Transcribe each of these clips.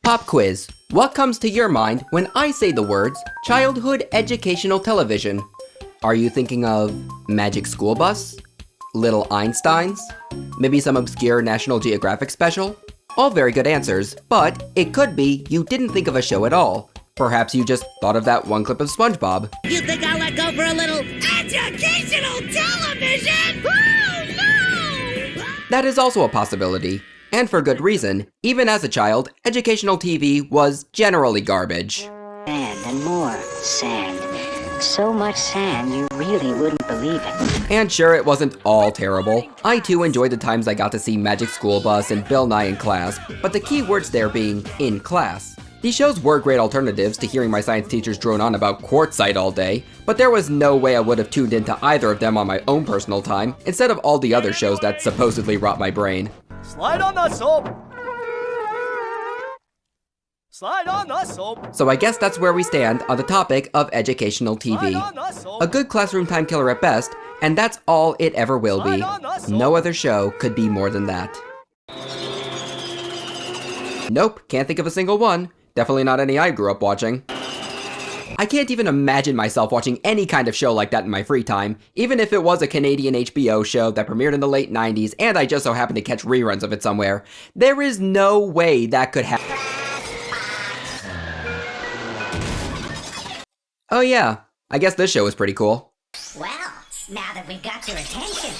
Pop quiz. What comes to your mind when I say the words childhood educational television? Are you thinking of Magic School Bus? Little Einsteins? Maybe some obscure National Geographic special? All very good answers, but it could be you didn't think of a show at all. Perhaps you just thought of that one clip of SpongeBob. You think I'll let go for a little educational television? Oh, no! That is also a possibility. And for good reason. Even as a child, educational TV was generally garbage. Sand and more sand. So much sand you really wouldn't believe it. And sure, it wasn't all terrible. I too enjoyed the times I got to see Magic School Bus and Bill Nye in class, but the key words there being in class. These shows were great alternatives to hearing my science teachers drone on about quartzite all day, but there was no way I would have tuned into either of them on my own personal time, instead of all the other shows that supposedly rot my brain. Slide on the soap! Slide on the soap! So I guess that's where we stand on the topic of educational TV. A good classroom time killer at best, and that's all it ever will be. No other show could be more than that. Nope, can't think of a single one. Definitely not any I grew up watching. I can't even imagine myself watching any kind of show like that in my free time, even if it was a Canadian HBO show that premiered in the late 90s and I just so happened to catch reruns of it somewhere. There is no way that could happen. Oh yeah, I guess this show is pretty cool. Well, now that we've got your attention,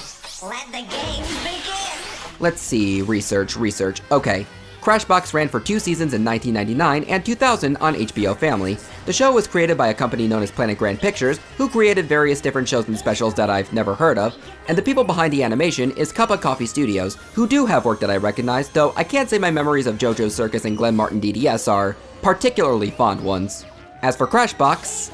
let the games begin. Let's see, research. Okay. Crashbox ran for 2 seasons in 1999 and 2000 on HBO Family. The show was created by a company known as Planet Grand Pictures, who created various different shows and specials that I've never heard of, and the people behind the animation is Cup of Coffee Studios, who do have work that I recognize, though I can't say my memories of JoJo's Circus and Glenn Martin DDS are particularly fond ones. As for Crashbox,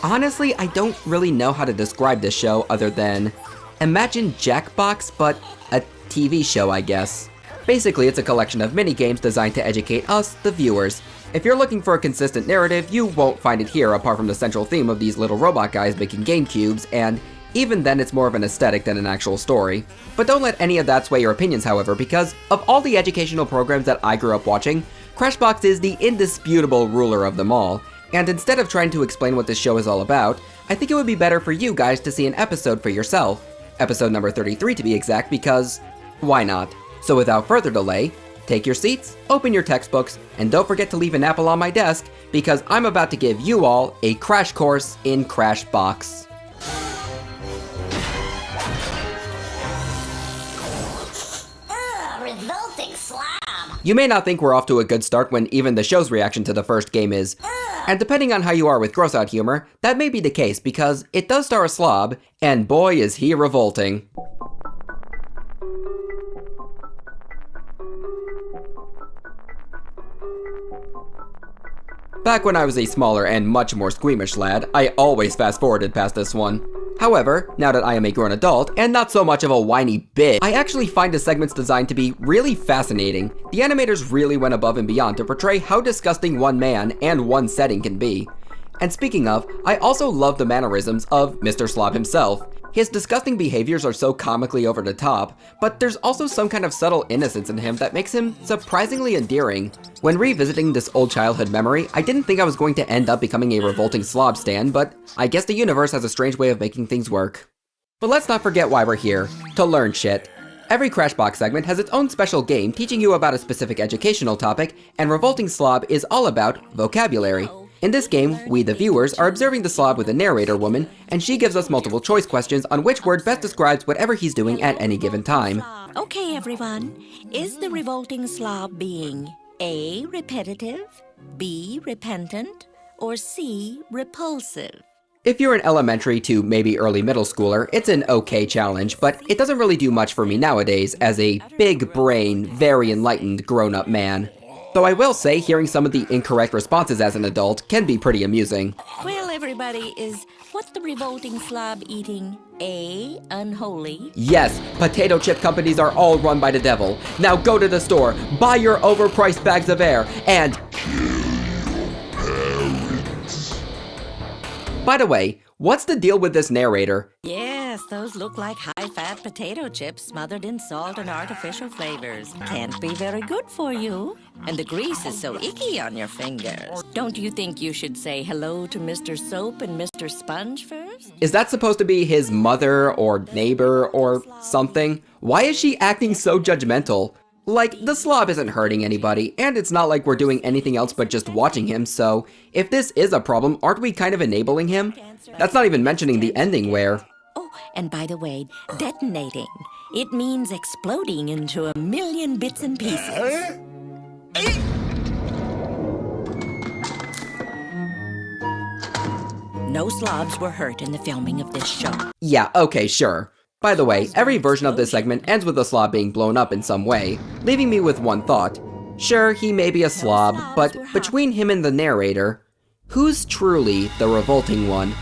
honestly, I don't really know how to describe this show other than imagine Jackbox, but a TV show, I guess. Basically, it's a collection of mini-games designed to educate us, the viewers. If you're looking for a consistent narrative, you won't find it here apart from the central theme of these little robot guys making game cubes, and even then it's more of an aesthetic than an actual story. But don't let any of that sway your opinions, however, because of all the educational programs that I grew up watching, Crashbox is the indisputable ruler of them all. And instead of trying to explain what this show is all about, I think it would be better for you guys to see an episode for yourself. Episode number 33 to be exact, because why not? So without further delay, take your seats, open your textbooks, and don't forget to leave an apple on my desk, because I'm about to give you all a crash course in Crashbox. Revolting slob. You may not think we're off to a good start when even the show's reaction to the first game is, and depending on how you are with gross-out humor, that may be the case because it does star a slob, and boy is he revolting. Back when I was a smaller and much more squeamish lad, I always fast-forwarded past this one. However, now that I am a grown adult, and not so much of a whiny bitch, I actually find the segment's design to be really fascinating. The animators really went above and beyond to portray how disgusting one man and one setting can be. And speaking of, I also love the mannerisms of Mr. Slob himself. His disgusting behaviors are so comically over the top, but there's also some kind of subtle innocence in him that makes him surprisingly endearing. When revisiting this old childhood memory, I didn't think I was going to end up becoming a revolting slob stan, but I guess the universe has a strange way of making things work. But let's not forget why we're here, to learn shit. Every Crashbox segment has its own special game teaching you about a specific educational topic, and Revolting Slob is all about vocabulary. In this game, we the viewers are observing the slob with a narrator woman, and she gives us multiple choice questions on which word best describes whatever he's doing at any given time. Okay, everyone. Is the revolting slob being A, repetitive, B, repentant, or C, repulsive? If you're an elementary to maybe early middle schooler, it's an okay challenge, but it doesn't really do much for me nowadays as a big brain, very enlightened grown-up man. Though I will say, hearing some of the incorrect responses as an adult can be pretty amusing. Well, everybody, is what the revolting slob eating A, unholy? Yes, potato chip companies are all run by the devil. Now go to the store, buy your overpriced bags of air, and by the way, what's the deal with this narrator? Yeah, Yes, those look like high-fat potato chips smothered in salt and artificial flavors. Can't be very good for you. And the grease is so icky on your fingers. Don't you think you should say hello to Mr. Soap and Mr. Sponge first? Is that supposed to be his mother or neighbor or something? Why is she acting so judgmental? Like, the slob isn't hurting anybody, and it's not like we're doing anything else but just watching him, so if this is a problem, aren't we kind of enabling him? That's not even mentioning the ending where... Oh, and by the way, detonating. It means exploding into a million bits and pieces. No slobs were hurt in the filming of this show. Yeah, okay, sure. By the way, every version of this segment ends with the slob being blown up in some way, leaving me with one thought. Sure, he may be a slob, but between him and the narrator, who's truly the revolting one?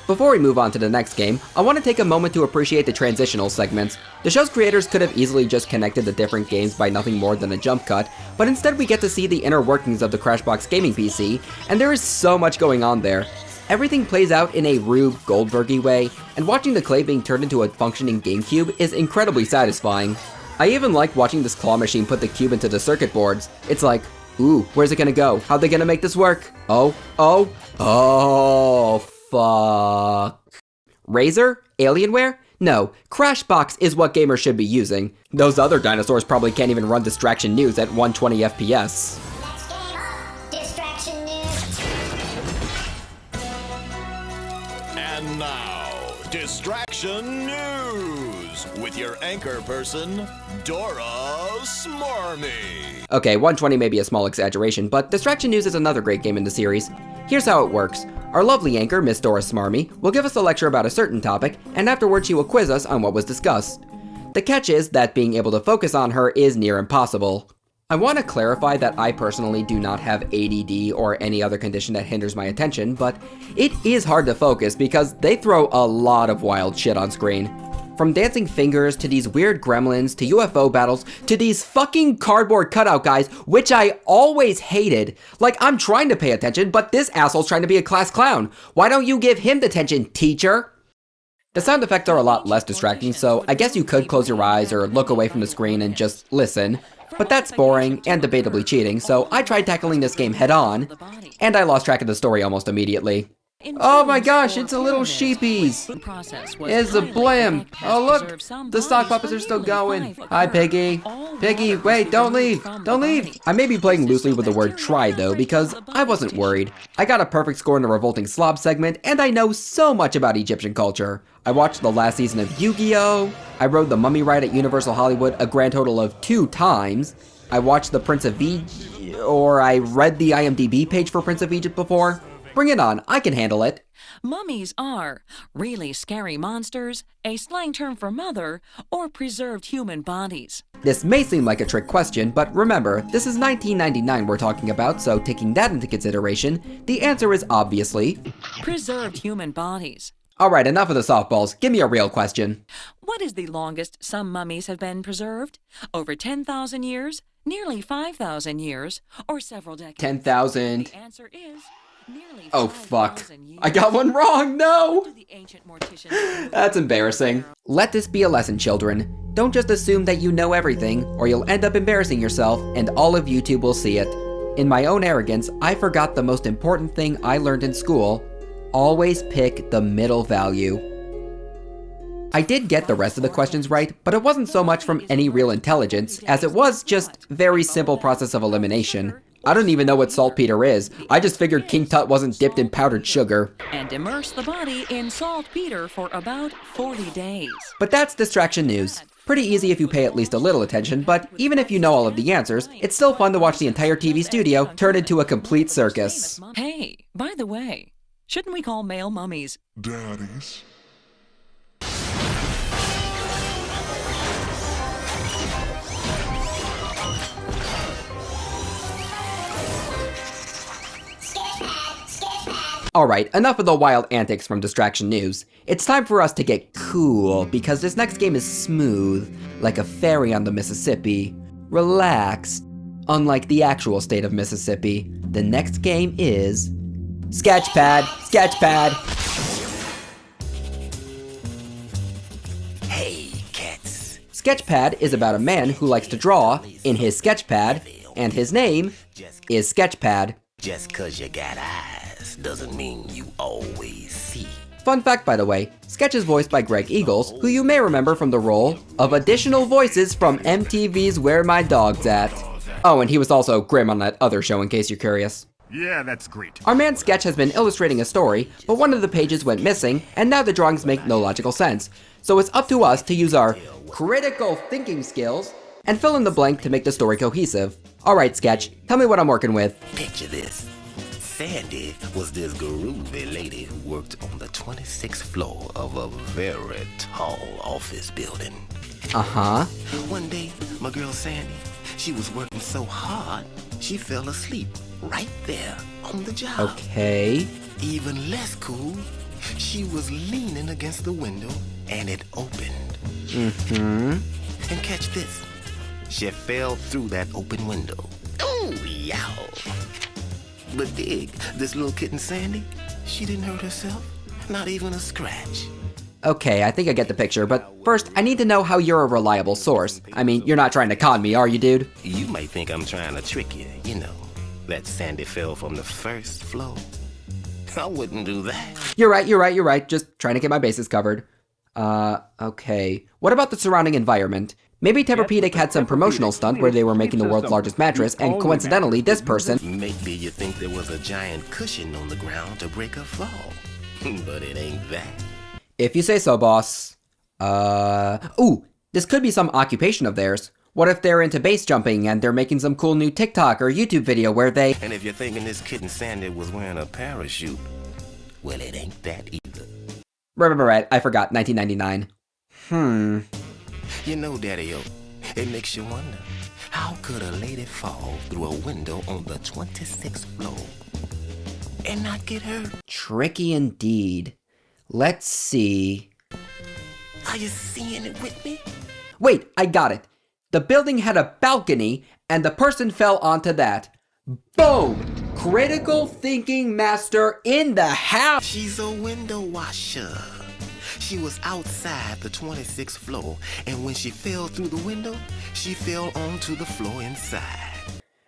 Before we move on to the next game, I want to take a moment to appreciate the transitional segments. The show's creators could have easily just connected the different games by nothing more than a jump cut, but instead we get to see the inner workings of the Crashbox gaming PC, and there is so much going on there. Everything plays out in a Rube Goldberg-y way, and watching the clay being turned into a functioning GameCube is incredibly satisfying. I even like watching this claw machine put the cube into the circuit boards. It's like, ooh, where's it gonna go? How they gonna make this work? Oh, fuck. Razor? Alienware? No, Crashbox is what gamers should be using. Those other dinosaurs probably can't even run Distraction News at 120 FPS. Next game up, Distraction News. And now, Distraction News with your anchor person, Dora Smarmy. Okay, 120 may be a small exaggeration, but Distraction News is another great game in the series. Here's how it works. Our lovely anchor, Miss Dora Smarmy, will give us a lecture about a certain topic, and afterwards she will quiz us on what was discussed. The catch is that being able to focus on her is near impossible. I want to clarify that I personally do not have ADD or any other condition that hinders my attention, but it is hard to focus because they throw a lot of wild shit on screen. From dancing fingers, to these weird gremlins, to UFO battles, to these fucking cardboard cutout guys, which I always hated. Like, I'm trying to pay attention, but this asshole's trying to be a class clown. Why don't you give him detention, teacher? The sound effects are a lot less distracting, so I guess you could close your eyes or look away from the screen and just listen. But that's boring and debatably cheating, so I tried tackling this game head on, and I lost track of the story almost immediately. Oh my gosh, it's a little sheepies. It's a blam. Oh look, the sock puppets are still going. Hi Piggy. Piggy, wait, don't leave. Don't leave. I may be playing loosely with the word try though, because I wasn't worried. I got a perfect score in the Revolting Slob segment, and I know so much about Egyptian culture. I watched the last season of Yu-Gi-Oh! I rode the Mummy ride at Universal Hollywood a grand total of 2 times. I watched the Prince of Egypt, or I read the IMDb page for Prince of Egypt before. Bring it on, I can handle it. Mummies are really scary monsters, a slang term for mother, or preserved human bodies. This may seem like a trick question, but remember, this is 1999 we're talking about, so taking that into consideration, the answer is obviously... preserved human bodies. Alright, enough of the softballs, give me a real question. What is the longest some mummies have been preserved? Over 10,000 years? Nearly 5,000 years? Or several decades? 10,000. The answer is... nearly oh fuck. 5,000 years. I got one wrong, no! What do the ancient morticians- That's embarrassing. Let this be a lesson, children. Don't just assume that you know everything, or you'll end up embarrassing yourself, and all of YouTube will see it. In my own arrogance, I forgot the most important thing I learned in school. Always pick the middle value. I did get the rest of the questions right, but it wasn't so much from any real intelligence, as it was just very simple process of elimination. I don't even know what saltpeter is. I just figured King Tut wasn't dipped in powdered sugar. And immerse the body in saltpeter for about 40 days. But that's Distraction News. Pretty easy if you pay at least a little attention, but even if you know all of the answers, it's still fun to watch the entire TV studio turn into a complete circus. Hey, by the way, shouldn't we call male mummies daddies? Alright, enough of the wild antics from Distraction News. It's time for us to get cool, because this next game is smooth, like a ferry on the Mississippi. Relaxed. Unlike the actual state of Mississippi, the next game is Sketchpad, Sketchpad. Hey, cats. Sketchpad is about a man who likes to draw in his sketchpad, and his name is Sketchpad. Just 'cause you got eyes doesn't mean you always see. Fun fact, by the way, Sketch is voiced by Greg Eagles, who you may remember from the role of additional voices from MTV's Where My Dog's At. Oh, and he was also Grim on that other show, in case you're curious. Yeah, that's great. Our man Sketch has been illustrating a story, but one of the pages went missing, and now the drawings make no logical sense. So it's up to us to use our critical thinking skills and fill in the blank to make the story cohesive. Alright, Sketch, tell me what I'm working with. Picture this. Sandy was this groovy lady who worked on the 26th floor of a very tall office building. Uh-huh. One day, my girl Sandy, she was working so hard, she fell asleep right there on the job. Okay. Even less cool, she was leaning against the window and it opened. Mm-hmm. And catch this, she fell through that open window. Ooh, yow. But dig, this little kitten Sandy, she didn't hurt herself, not even a scratch. Okay, I think I get the picture, but first, I need to know how you're a reliable source. I mean, you're not trying to con me, are you, dude? You might think I'm trying to trick you, you know, that Sandy fell from the first floor. I wouldn't do that. You're right. Just trying to get my bases covered. Okay. What about the surrounding environment? Maybe Tempur-Pedic had some promotional stunt where they were making the world's largest mattress, and coincidentally, this person... Maybe you think there was a giant cushion on the ground to break a fall. But it ain't that. If you say so, boss. Ooh, this could be some occupation of theirs. What if they're into base jumping and they're making some cool new TikTok or YouTube video where they... And if you're thinking this kitten Sandy was wearing a parachute, well, it ain't that either. Right, I forgot, 1999. You know, Daddy-o, it makes you wonder, how could a lady fall through a window on the 26th floor and not get hurt? Tricky indeed. Let's see... Are you seeing it with me? Wait, I got it. The building had a balcony, and the person fell onto that. Boom! Critical thinking master in the house! She's a window washer. She was outside the 26th floor, and when she fell through the window, she fell onto the floor inside.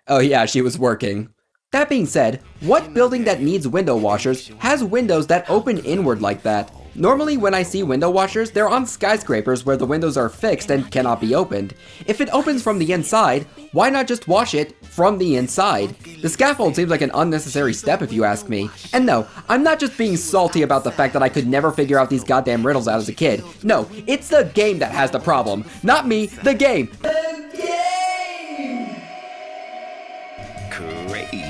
Oh yeah, she was working. That being said, what building that needs window washers has windows that open inward like that? Normally when I see window washers, they're on skyscrapers where the windows are fixed and cannot be opened. If it opens from the inside, why not just wash it from the inside? The scaffold seems like an unnecessary step if you ask me. And no, I'm not just being salty about the fact that I could never figure out these goddamn riddles out as a kid. No, it's the game that has the problem. Not me, the game. The game! Crazy.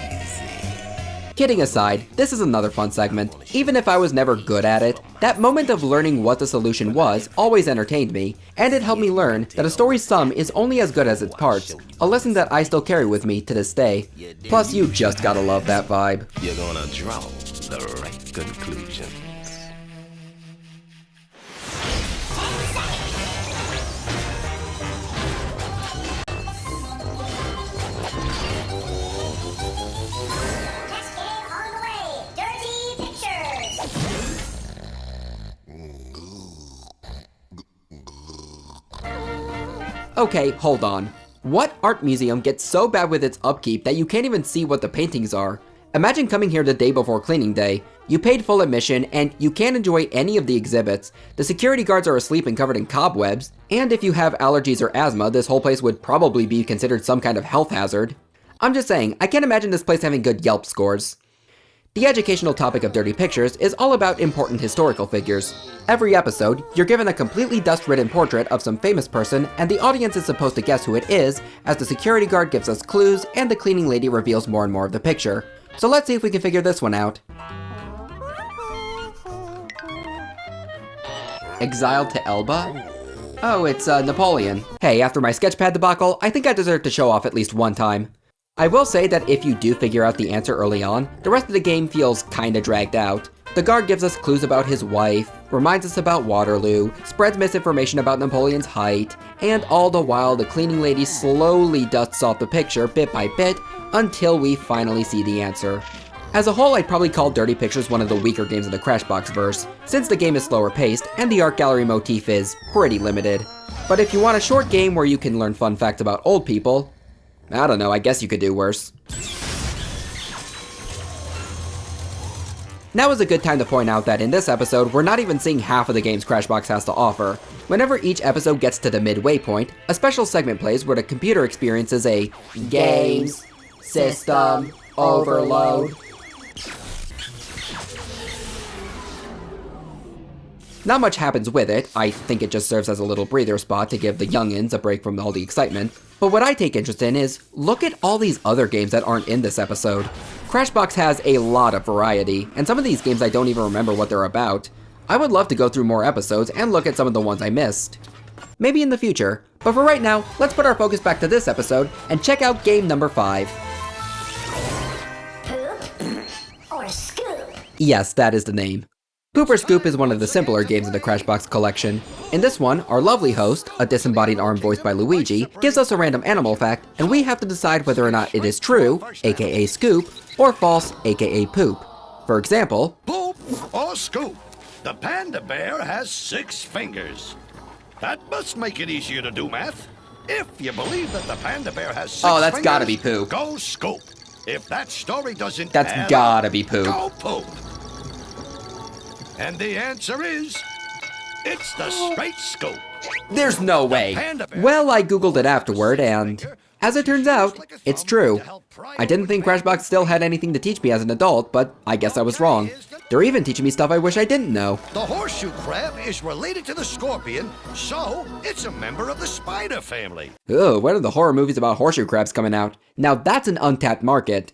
Kidding aside, this is another fun segment. Even if I was never good at it, that moment of learning what the solution was always entertained me, and it helped me learn that a story's sum is only as good as its parts, a lesson that I still carry with me to this day. Plus, you just gotta love that vibe. You're gonna draw the right conclusions. Okay, hold on. What art museum gets so bad with its upkeep that you can't even see what the paintings are? Imagine coming here the day before cleaning day. You paid full admission, and you can't enjoy any of the exhibits. The security guards are asleep and covered in cobwebs. And if you have allergies or asthma, this whole place would probably be considered some kind of health hazard. I'm just saying, I can't imagine this place having good Yelp scores. The educational topic of Dirty Pictures is all about important historical figures. Every episode, you're given a completely dust-ridden portrait of some famous person, and the audience is supposed to guess who it is, as the security guard gives us clues and the cleaning lady reveals more and more of the picture. So let's see if we can figure this one out. Exiled to Elba? Oh, it's Napoleon. Hey, after my sketchpad debacle, I think I deserve to show off at least one time. I will say that if you do figure out the answer early on, the rest of the game feels kinda dragged out. The guard gives us clues about his wife, reminds us about Waterloo, spreads misinformation about Napoleon's height, and all the while the cleaning lady slowly dusts off the picture bit by bit until we finally see the answer. As a whole, I'd probably call Dirty Pictures one of the weaker games in the Crashbox verse, since the game is slower paced and the art gallery motif is pretty limited. But if you want a short game where you can learn fun facts about old people, I don't know, I guess you could do worse. Now is a good time to point out that in this episode, we're not even seeing half of the games Crashbox has to offer. Whenever each episode gets to the midway point, a special segment plays where the computer experiences a games system overload. Not much happens with it. I think it just serves as a little breather spot to give the youngins a break from all the excitement. But what I take interest in is, look at all these other games that aren't in this episode. Crashbox has a lot of variety, and some of these games I don't even remember what they're about. I would love to go through more episodes and look at some of the ones I missed. Maybe in the future, but for right now, let's put our focus back to this episode and check out game number 5. Poop or scoop? Yes, that is the name. Poop or Scoop is one of the simpler games in the Crashbox collection. In this one, our lovely host, a disembodied arm voiced by Luigi, gives us a random animal fact, and we have to decide whether or not it is true, aka Scoop, or false, aka Poop. For example, Poop or scoop? The panda bear has 6 fingers. That must make it easier to do math. If you believe that the panda bear has 6 oh, that's fingers, gotta be Poop. Go scoop. If that story doesn't That's add gotta up, be Poop. Go poop. And the answer is, it's the straight scoop. There's no way. Well, I googled it afterward, and as it turns out, it's true. I didn't think Crashbox still had anything to teach me as an adult, but I guess I was wrong. They're even teaching me stuff I wish I didn't know. The horseshoe crab is related to the scorpion, so it's a member of the spider family. Ugh, when are the horror movies about horseshoe crabs coming out? Now that's an untapped market.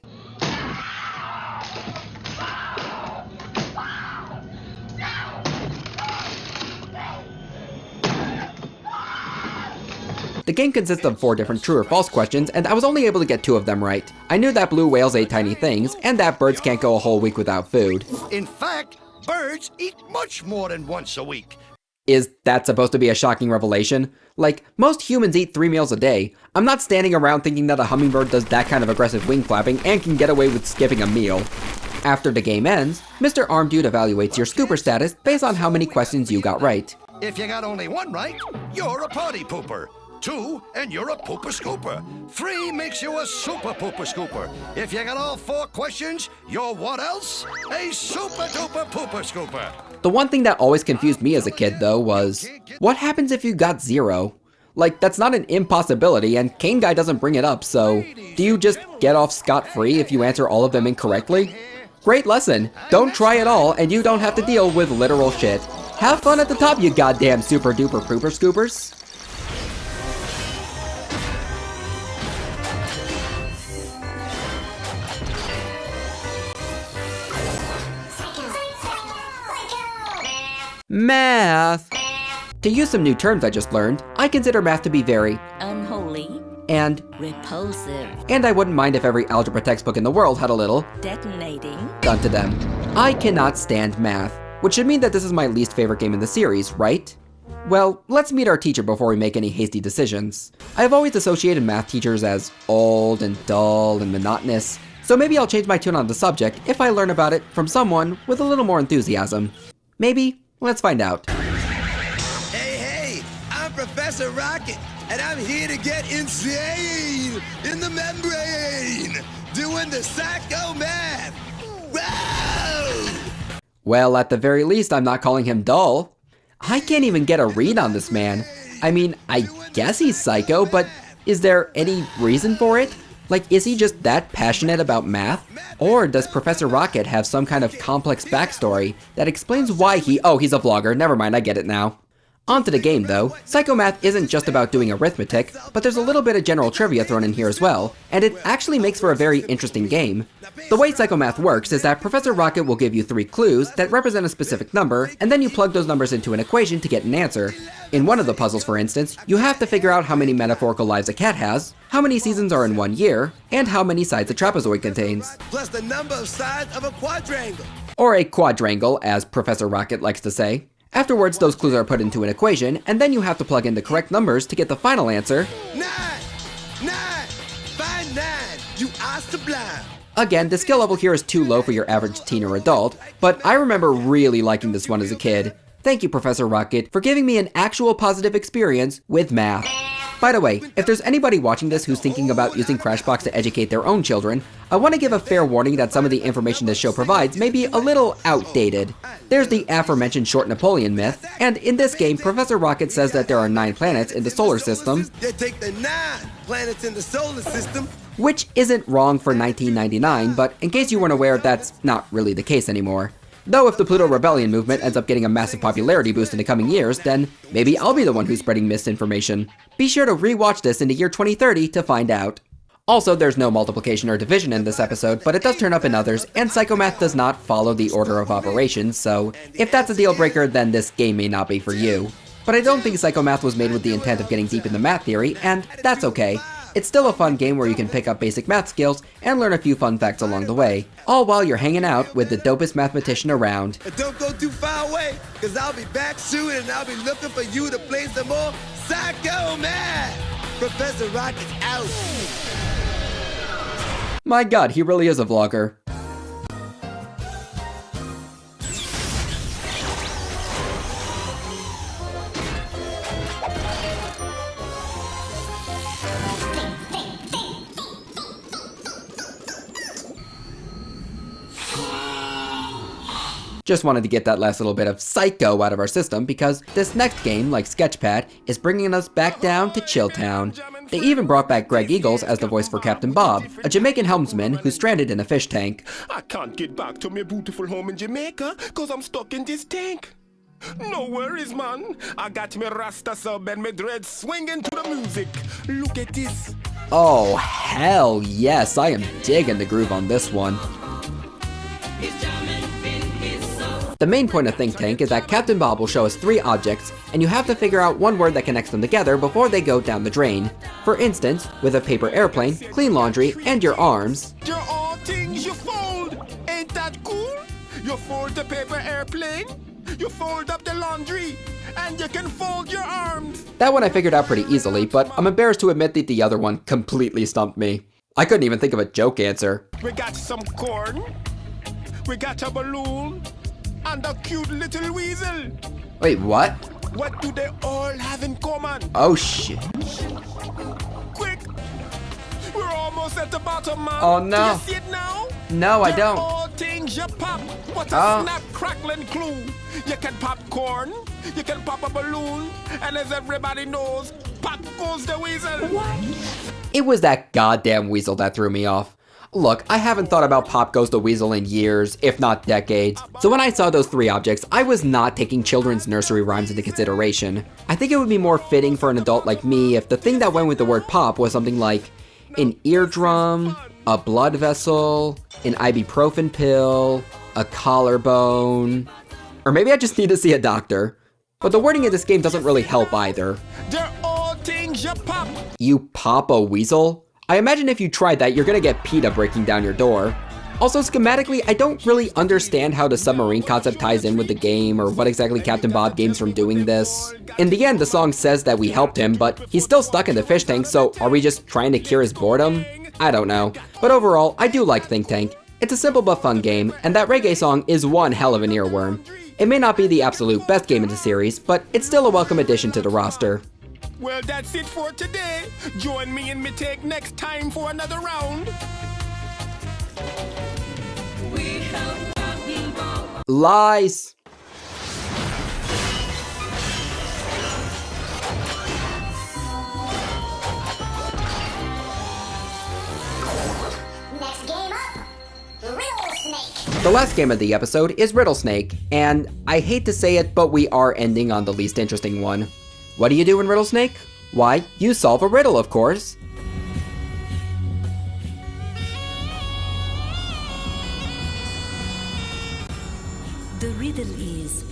The game consists of 4 different true or false questions, and I was only able to get 2 of them right. I knew that blue whales ate tiny things, and that birds can't go a whole week without food. In fact, birds eat much more than once a week. Is that supposed to be a shocking revelation? Like, most humans eat 3 meals a day. I'm not standing around thinking that a hummingbird does that kind of aggressive wing flapping and can get away with skipping a meal. After the game ends, Mr. Arm Dude evaluates your scooper status based on how many questions you got right. If you got only 1 right, you're a party pooper. 2, and you're a pooper scooper. 3 makes you a super pooper scooper. If you got all 4 questions, you're what else? A super duper pooper scooper. The one thing that always confused me as a kid, though, was what happens if you got 0? Like, that's not an impossibility, and Kane Guy doesn't bring it up, so do you just get off scot-free if you answer all of them incorrectly? Great lesson. Don't try it all, and you don't have to deal with literal shit. Have fun at the top, you goddamn super duper pooper scoopers. Math! To use some new terms I just learned, I consider math to be very Unholy. And Repulsive. I wouldn't mind if every algebra textbook in the world had a little Detonating. done to them. I cannot stand math, which should mean that this is my least favorite game in the series, right? Well, let's meet our teacher before we make any hasty decisions. I have always associated math teachers as old and dull and monotonous, so maybe I'll change my tune on the subject if I learn about it from someone with a little more enthusiasm. Maybe? Let's find out. Hey, I'm Professor Rocket, and I'm here to get insane in the membrane, doing the psycho math. Whoa! Well, at the very least, I'm not calling him dull. I can't even get a read on this man. I mean, I guess he's psycho, but is there any reason for it? Like, is he just that passionate about math? Or does Professor Rocket have some kind of complex backstory that explains why he's a vlogger, never mind, I get it now. On to the game though. Psychomath isn't just about doing arithmetic, but there's a little bit of general trivia thrown in here as well, and it actually makes for a very interesting game. The way Psychomath works is that Professor Rocket will give you 3 clues that represent a specific number, and then you plug those numbers into an equation to get an answer. In one of the puzzles, for instance, you have to figure out how many metaphorical lives a cat has, how many seasons are in 1 year, and how many sides a trapezoid contains. Plus the number of sides of a quadrangle. Or a quadrangle, as Professor Rocket likes to say. Afterwards, those clues are put into an equation, and then you have to plug in the correct numbers to get the final answer. 9! Find 9! You are sublime! Again, the skill level here is too low for your average teen or adult, but I remember really liking this one as a kid. Thank you, Professor Rocket, for giving me an actual positive experience with math. By the way, if there's anybody watching this who's thinking about using Crashbox to educate their own children, I want to give a fair warning that some of the information this show provides may be a little outdated. There's the aforementioned short Napoleon myth, and in this game, Professor Rocket says that there are 9 planets in the solar system. They take the 9 planets in the solar system. Which isn't wrong for 1999, but in case you weren't aware, that's not really the case anymore. Though if the Pluto Rebellion movement ends up getting a massive popularity boost in the coming years, then maybe I'll be the one who's spreading misinformation. Be sure to rewatch this in the year 2030 to find out. Also, there's no multiplication or division in this episode, but it does turn up in others, and Psychomath does not follow the order of operations, so if that's a deal breaker, then this game may not be for you. But I don't think Psychomath was made with the intent of getting deep into math theory, and that's okay. It's still a fun game where you can pick up basic math skills and learn a few fun facts along the way, all while you're hanging out with the dopest mathematician around. Don't go too far away, cause I'll be back soon and I'll be looking for you to play some more Psycho Math! Professor Rocket's out! My god, he really is a vlogger. Just wanted to get that last little bit of psycho out of our system because this next game, like Sketchpad, is bringing us back down to Chilltown. They even brought back Greg Eagles as the voice for Captain Bob, a Jamaican helmsman who's stranded in a fish tank. I can't get back to my beautiful home in Jamaica cause I'm stuck in this tank. No worries, man. I got me Rasta sub and my dreads swinging to the music. Look at this. Oh, hell yes, I am digging the groove on this one. The main point of Think Tank is that Captain Bob will show us 3 objects, and you have to figure out one word that connects them together before they go down the drain. For instance, with a paper airplane, clean laundry, and your arms. You're all things you fold. Ain't that cool? You fold the paper airplane, you fold up the laundry, and you can fold your arms. That one I figured out pretty easily, but I'm embarrassed to admit that the other one completely stumped me. I couldn't even think of a joke answer. We got some corn, we got a balloon, and a cute little weasel. Wait, what? What do they all have in common? Oh shit. Quick! We're almost at the bottom, man. Oh no. Do you see it now? No, I don't. All things you pop. What a snap, crackling clue. You can pop corn, you can pop a balloon, and as everybody knows, pop goes the weasel. What? It was that goddamn weasel that threw me off. Look, I haven't thought about Pop Goes the Weasel in years, if not decades, so when I saw those 3 objects, I was not taking children's nursery rhymes into consideration. I think it would be more fitting for an adult like me if the thing that went with the word pop was something like an eardrum, a blood vessel, an ibuprofen pill, a collarbone, or maybe I just need to see a doctor. But the wording in this game doesn't really help either. They're all things you pop. You pop a weasel? I imagine if you tried that, you're gonna get PETA breaking down your door. Also, schematically, I don't really understand how the submarine concept ties in with the game, or what exactly Captain Bob gains from doing this. In the end, the song says that we helped him, but he's still stuck in the fish tank, so are we just trying to cure his boredom? I don't know. But overall, I do like Think Tank. It's a simple but fun game, and that reggae song is one hell of an earworm. It may not be the absolute best game in the series, but it's still a welcome addition to the roster. Well, that's it for today. Join me in me take next time for another round. Lies! Next game up, Riddle Snake. The last game of the episode is Riddle Snake, and I hate to say it, but we are ending on the least interesting one. What do you do in Riddle Snake? Why, you solve a riddle, of course. The riddle is,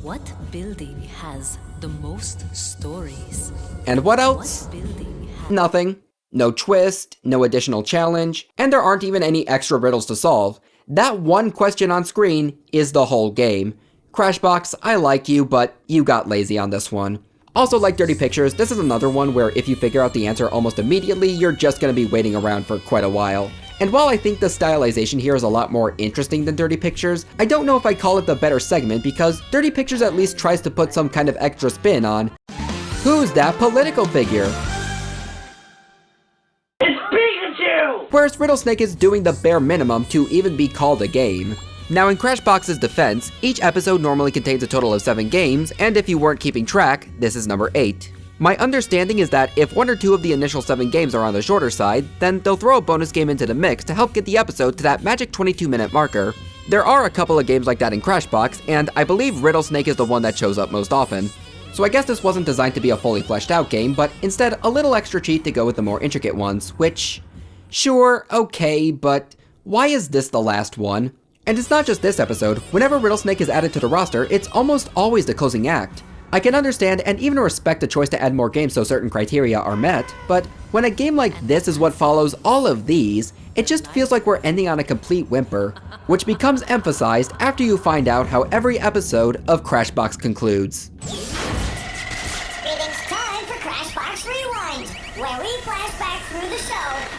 what building has the most stories? And what else? What building Nothing. No twist, no additional challenge, and there aren't even any extra riddles to solve. That one question on screen is the whole game. Crashbox, I like you, but you got lazy on this one. Also, like Dirty Pictures, this is another one where if you figure out the answer almost immediately, you're just gonna be waiting around for quite a while. And while I think the stylization here is a lot more interesting than Dirty Pictures, I don't know if I'd call it the better segment because Dirty Pictures at least tries to put some kind of extra spin on who's that political figure? It's Pikachu! Whereas Riddle Snake is doing the bare minimum to even be called a game. Now in Crashbox's defense, each episode normally contains a total of 7 games, and if you weren't keeping track, this is number 8. My understanding is that if 1 or 2 of the initial 7 games are on the shorter side, then they'll throw a bonus game into the mix to help get the episode to that magic 22-minute marker. There are a couple of games like that in Crashbox, and I believe Riddle Snake is the one that shows up most often. So I guess this wasn't designed to be a fully fleshed out game, but instead a little extra cheat to go with the more intricate ones, which, sure, okay, but why is this the last one? And it's not just this episode. Whenever Riddle Snake is added to the roster, it's almost always the closing act. I can understand and even respect the choice to add more games so certain criteria are met, but when a game like this is what follows all of these, it just feels like we're ending on a complete whimper, which becomes emphasized after you find out how every episode of Crashbox concludes. It's time for Crashbox Rewind, where we flash back through the show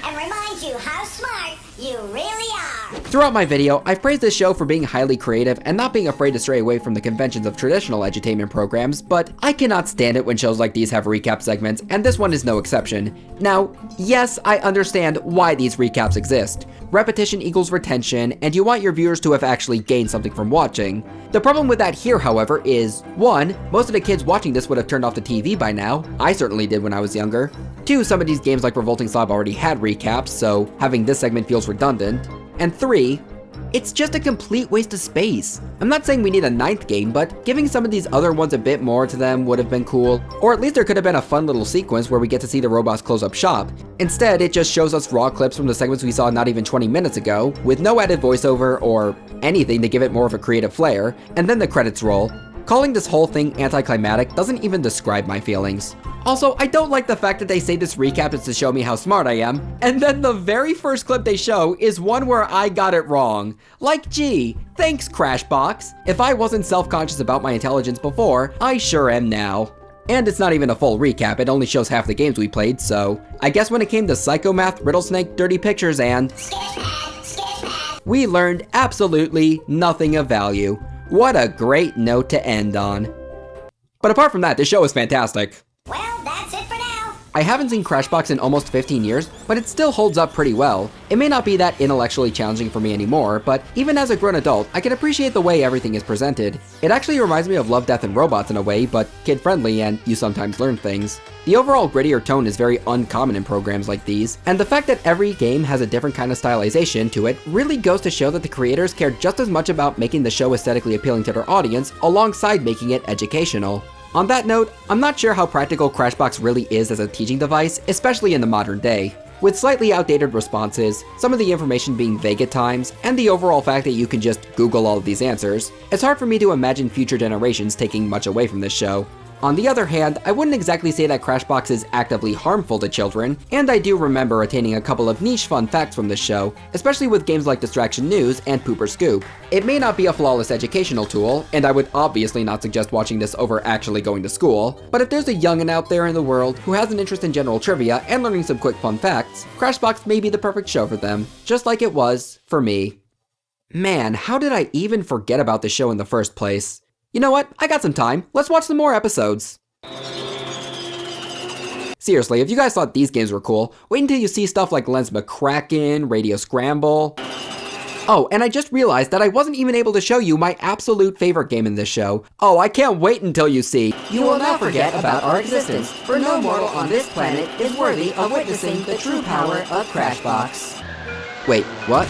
and remind you how smart you really are. Throughout my video, I've praised this show for being highly creative and not being afraid to stray away from the conventions of traditional edutainment programs, but I cannot stand it when shows like these have recap segments, and this one is no exception. Now, yes, I understand why these recaps exist. Repetition equals retention, and you want your viewers to have actually gained something from watching. The problem with that here, however, is 1. Most of the kids watching this would have turned off the TV by now. I certainly did when I was younger. 2. Some of these games like Revolting Slob already had recaps, so having this segment feels redundant. And 3, it's just a complete waste of space. I'm not saying we need a 9th game, but giving some of these other ones a bit more to them would have been cool. Or at least there could have been a fun little sequence where we get to see the robots close up shop. Instead, it just shows us raw clips from the segments we saw not even 20 minutes ago, with no added voiceover or anything to give it more of a creative flair, and then the credits roll. Calling this whole thing anticlimactic doesn't even describe my feelings. Also, I don't like the fact that they say this recap is to show me how smart I am, and then the very first clip they show is one where I got it wrong. Like, gee, thanks Crashbox. If I wasn't self-conscious about my intelligence before, I sure am now. And it's not even a full recap, it only shows half the games we played, so I guess when it came to Psychomath, Riddle Snake, Dirty Pictures, and we learned absolutely nothing of value. What a great note to end on. But apart from that, this show is fantastic. Well, that's it for now. I haven't seen Crashbox in almost 15 years, but it still holds up pretty well. It may not be that intellectually challenging for me anymore, but even as a grown adult, I can appreciate the way everything is presented. It actually reminds me of Love, Death, and Robots in a way, but kid-friendly and you sometimes learn things. The overall grittier tone is very uncommon in programs like these, and the fact that every game has a different kind of stylization to it really goes to show that the creators care just as much about making the show aesthetically appealing to their audience alongside making it educational. On that note, I'm not sure how practical Crashbox really is as a teaching device, especially in the modern day. With slightly outdated responses, some of the information being vague at times, and the overall fact that you can just Google all of these answers, it's hard for me to imagine future generations taking much away from this show. On the other hand, I wouldn't exactly say that Crashbox is actively harmful to children, and I do remember attaining a couple of niche fun facts from this show, especially with games like Distraction News and Pooper Scoop. It may not be a flawless educational tool, and I would obviously not suggest watching this over actually going to school, but if there's a youngin' out there in the world who has an interest in general trivia and learning some quick fun facts, Crashbox may be the perfect show for them, just like it was for me. Man, how did I even forget about this show in the first place? You know what? I got some time. Let's watch some more episodes. Seriously, if you guys thought these games were cool, wait until you see stuff like Lens McCracken, Radio Scramble. Oh, and I just realized that I wasn't even able to show you my absolute favorite game in this show. Oh, I can't wait until you see. You will now forget about our existence, for no mortal on this planet is worthy of witnessing the true power of Crashbox. Wait, what?